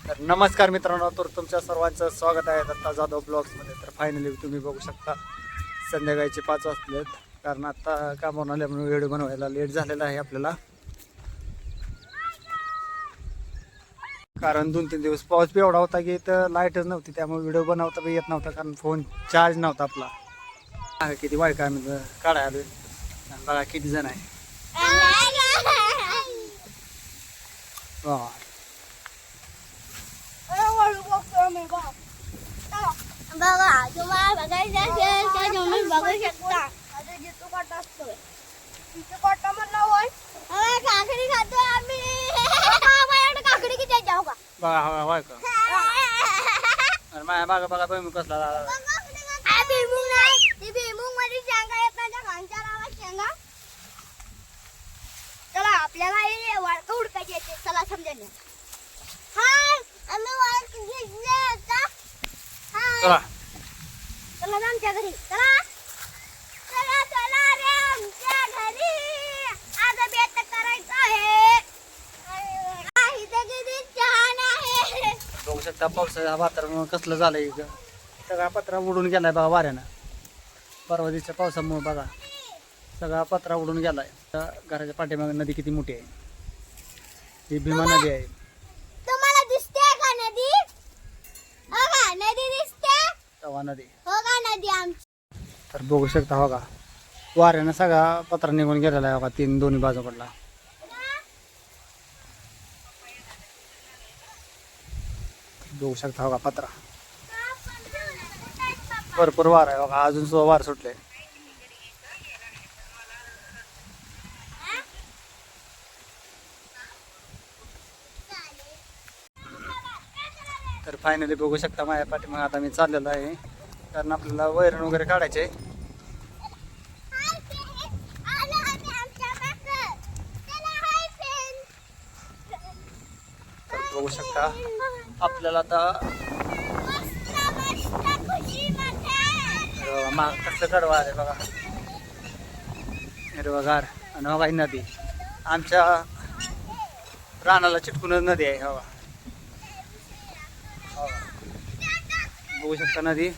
तर नमस्कार मित्रांनो, तर तुमच्या सर्वांचं स्वागत आहे दत्ता जाधव ब्लॉग्समध्ये. तर फायनली तुम्ही बघू शकता संध्याकाळचे 5 वाजलेत, कारण आता कामावरून आल्यामुळे व्हिडिओ बनवायला लेट झालेला आहे आपल्याला. कारण 2-3 दिवस पाऊस बी एवढा होता की इथं लाईटच नव्हती, त्यामुळे व्हिडिओ बनवता बी येत नव्हता, कारण फोन चार्ज नव्हता आपला. किती वाईट आम्ही काढाय आलोय, बघा किती जण आहे. बघा तुम्हाला बघायचं असेल तर तुम्ही बघू शकता. आता जितू कट असतोय तिथे कट म्हणलं होय. काकडी खातो आम्ही. माझ्याकडे काकडी किती जाऊ का बघा होय का. अरे माझ्या बघा बघा तुम्ही कसला भीमुंग नाही, ती भीमुंग मध्ये शेंगा येत नाही, खांच्या नावात शेंगा. चला आपल्याला वाळका हुडकायची येते, चला समजेल. हा आम्ही वाळका घेतले आता. चला चला आमच्या घरी, चला चला चला रे आमच्या घरी. आज बेत करायचं आहे. इथे किती छान आहे. बघू शकता पावसाच्या वातावरण कसलं झालंय इथं. सगळा पत्रा उडून गेलाय बघा वाऱ्यानं. परवा दिवशीच्या पावसामुळे बघा सगळा पत्रा उडून गेलाय. घराच्या पाठीमागे नदी किती मोठी आहे, ही भीमा नदी आहे. तुम्हाला दिसते का नदी? हो का नदी दिसते? तवा नदी हो का नदी आमची? तर बघू शकता हो का वाऱ्यानं सगळा पत्रा निघून गेलेला आहे बघा, दोन्ही बाजूकडला. बघू शकता हो का पत्रा भरपूर वार आहे बघा, अजून सुद्धा वार सुटले. तर फायनली बघू शकता माझ्या पाठीमागे आता मी चाललेलो आहे, कारण आपल्याला वैरण वगैरे काढायचे. तर बघू शकता आपल्याला आता माग कसं कडवा आहे बघा, हिरवगार. आणि बघा ही नदी आमच्या रानाला चिटकूनच नदी आहे. हवा बघू शकता नदी